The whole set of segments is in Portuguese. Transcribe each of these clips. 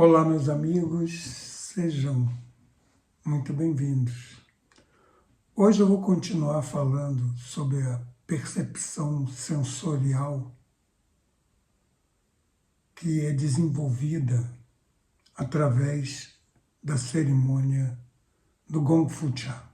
Olá, meus amigos, sejam muito bem-vindos. Hoje eu vou continuar falando sobre a percepção sensorial que é desenvolvida através da cerimônia do Gong Fu Cha.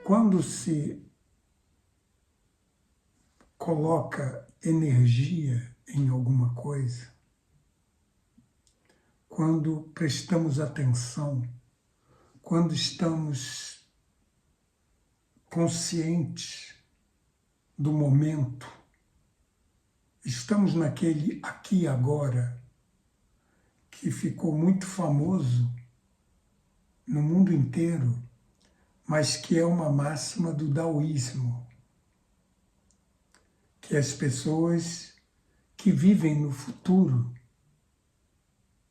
Quando se coloca energia em alguma coisa, quando prestamos atenção, quando estamos conscientes do momento, estamos naquele aqui e agora que ficou muito famoso no mundo inteiro, mas que é uma máxima do daoísmo, que as pessoas que vivem no futuro,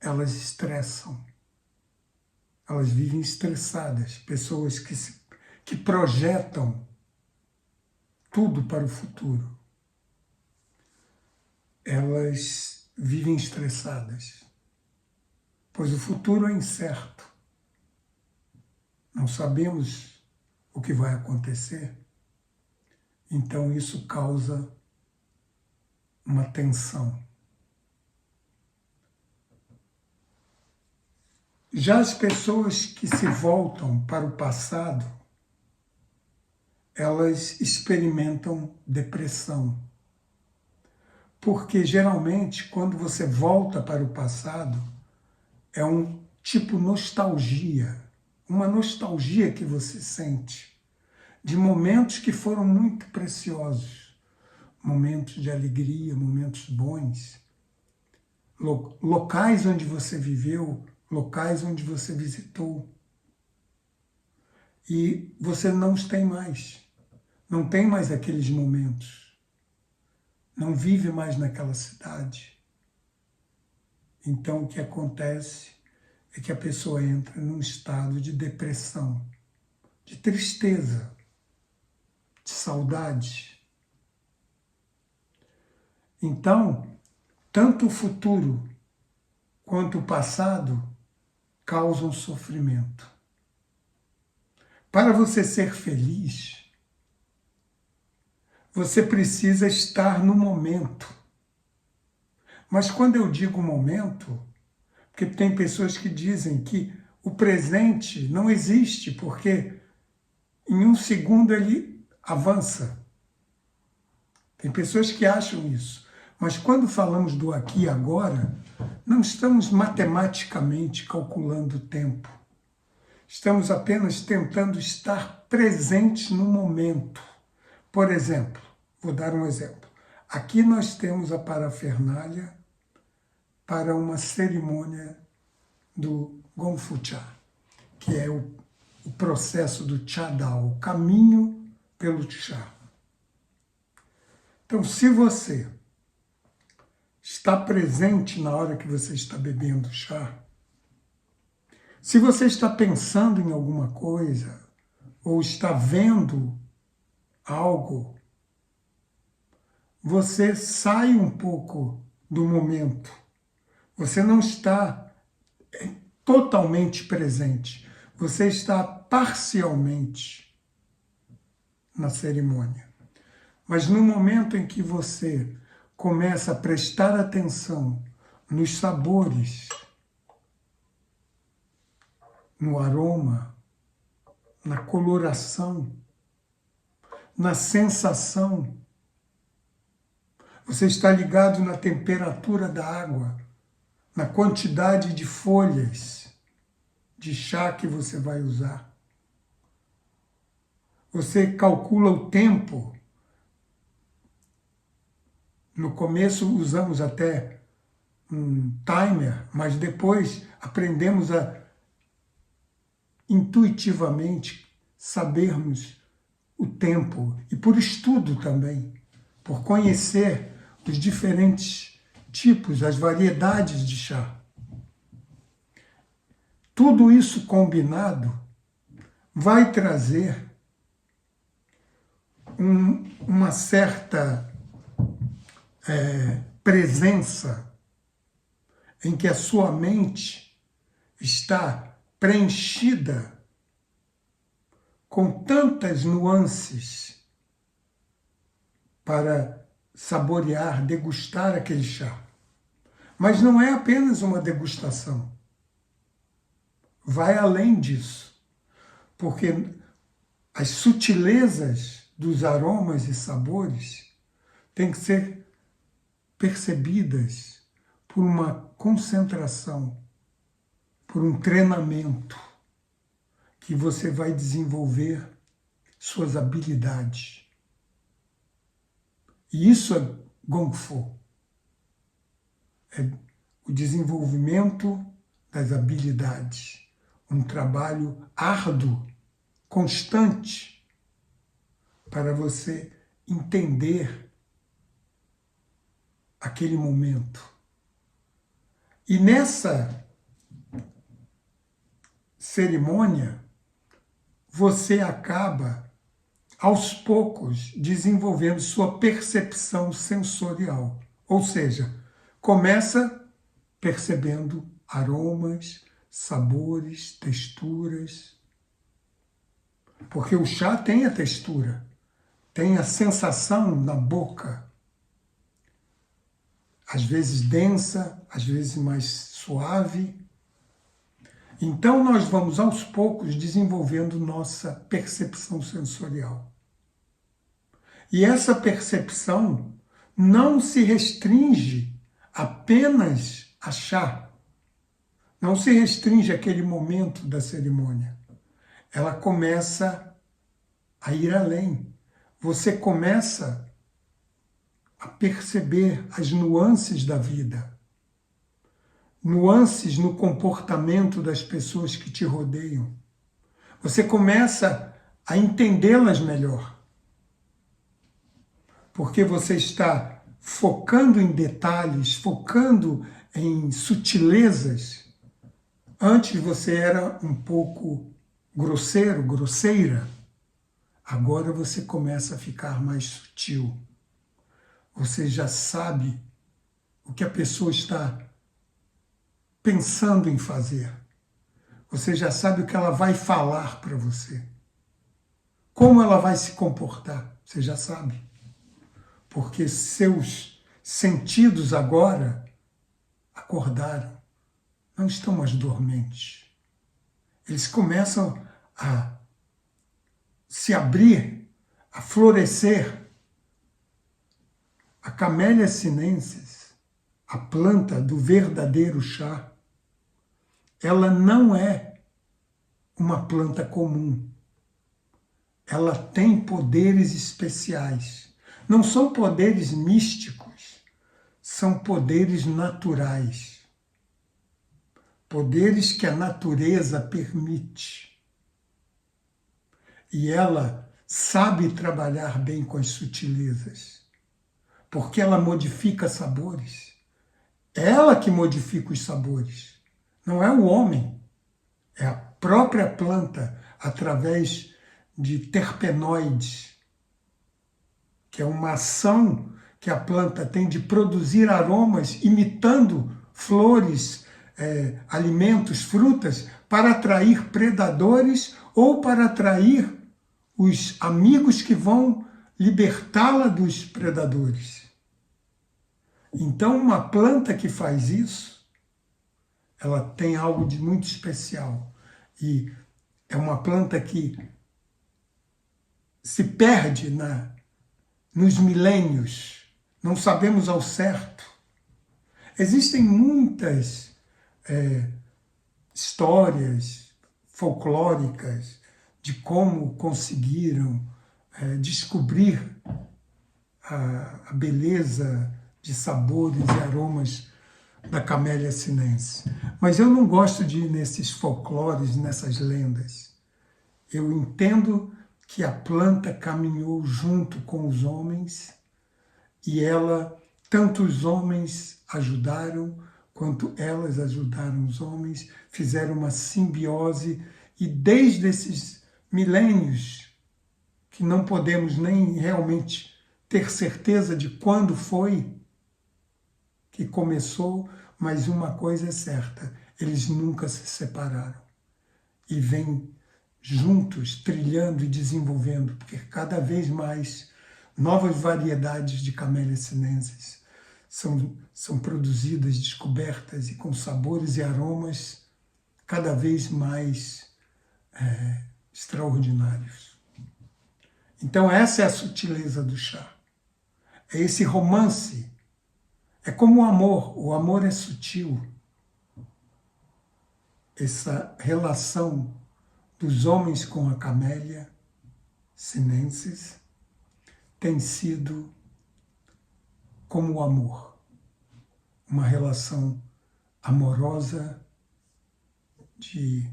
elas estressam, elas vivem estressadas, pessoas que projetam tudo para o futuro, elas vivem estressadas, pois o futuro é incerto, não sabemos o que vai acontecer, então isso causa uma tensão. Já as pessoas que se voltam para o passado, elas experimentam depressão. Porque geralmente quando você volta para o passado, é um tipo nostalgia, uma nostalgia que você sente de momentos que foram muito preciosos, momentos de alegria, momentos bons, locais onde você viveu, locais onde você visitou. E você não os tem mais, não tem mais aqueles momentos, não vive mais naquela cidade. Então o que acontece é que a pessoa entra num estado de depressão, de tristeza, de saudade. Então, tanto o futuro quanto o passado causam sofrimento. Para você ser feliz, você precisa estar no momento. Mas quando eu digo momento, porque tem pessoas que dizem que o presente não existe, porque em um segundo ele avança. Tem pessoas que acham isso. Mas quando falamos do aqui e agora, não estamos matematicamente calculando o tempo. Estamos apenas tentando estar presentes no momento. Por exemplo, vou dar um exemplo. Aqui nós temos a parafernália para uma cerimônia do Gong Fu Cha, que é o processo do Cha Dao, o caminho pelo Cha. Então, se você está presente na hora que você está bebendo chá, se você está pensando em alguma coisa, ou está vendo algo, você sai um pouco do momento. Você não está totalmente presente. Você está parcialmente na cerimônia. Mas no momento em que você começa a prestar atenção nos sabores, no aroma, na coloração, na sensação, você está ligado na temperatura da água, na quantidade de folhas de chá que você vai usar. Você calcula o tempo. No começo usamos até um timer, mas depois aprendemos a intuitivamente sabermos o tempo, e por estudo também, por conhecer os diferentes tipos, as variedades de chá. Tudo isso combinado vai trazer uma certa presença em que a sua mente está preenchida com tantas nuances para saborear, degustar aquele chá. Mas não é apenas uma degustação. Vai além disso, porque as sutilezas dos aromas e sabores têm que ser percebidas por uma concentração, por um treinamento que você vai desenvolver suas habilidades. E isso é Gong Fu. É o desenvolvimento das habilidades. Um trabalho árduo, constante, para você entender aquele momento. E nessa cerimônia, você acaba, aos poucos, desenvolvendo sua percepção sensorial. Ou seja, começa percebendo aromas, sabores, texturas. Porque o chá tem a textura, tem a sensação na boca, às vezes densa, às vezes mais suave. Então nós vamos aos poucos desenvolvendo nossa percepção sensorial. E essa percepção não se restringe apenas a chá, não se restringe àquele momento da cerimônia. Ela começa a ir além. Você começa a perceber as nuances da vida, nuances no comportamento das pessoas que te rodeiam. Você começa a entendê-las melhor, porque você está focando em detalhes, focando em sutilezas. Antes você era um pouco grosseiro, grosseira. Agora você começa a ficar mais sutil. Você já sabe o que a pessoa está pensando em fazer. Você já sabe o que ela vai falar para você. Como ela vai se comportar, você já sabe. Porque seus sentidos agora acordaram, não estão mais dormentes. Eles começam a se abrir, a florescer. A Camellia sinensis, a planta do verdadeiro chá, ela não é uma planta comum. Ela tem poderes especiais. Não são poderes místicos, são poderes naturais. Poderes que a natureza permite. E ela sabe trabalhar bem com as sutilezas, porque ela modifica sabores. É ela que modifica os sabores. Não é o homem, é a própria planta, através de terpenoides, que é uma ação que a planta tem de produzir aromas imitando flores, alimentos, frutas, para atrair predadores ou para atrair os amigos que vão libertá-la dos predadores. Então, uma planta que faz isso, ela tem algo de muito especial. E é uma planta que se perde nos milênios. Não sabemos ao certo. Existem muitas histórias folclóricas de como conseguiram descobrir a beleza de sabores e aromas da Camellia sinensis. Mas eu não gosto de ir nesses folclores, nessas lendas. Eu entendo que a planta caminhou junto com os homens e tanto os homens ajudaram, quanto elas ajudaram os homens, fizeram uma simbiose e desde esses milênios, que não podemos nem realmente ter certeza de quando foi que começou, mas uma coisa é certa, eles nunca se separaram e vêm juntos, trilhando e desenvolvendo, porque cada vez mais novas variedades de Camellia sinensis são produzidas, descobertas e com sabores e aromas cada vez mais extraordinários. Então essa é a sutileza do chá. É esse romance. É como o amor é sutil. Essa relação dos homens com a Camellia sinensis tem sido como o amor, uma relação amorosa de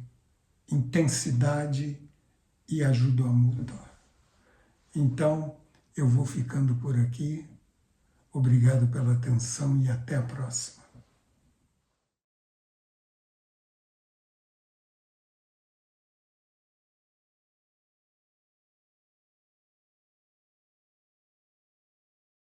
intensidade e ajuda mútua. Então, eu vou ficando por aqui. Obrigado pela atenção e até a próxima.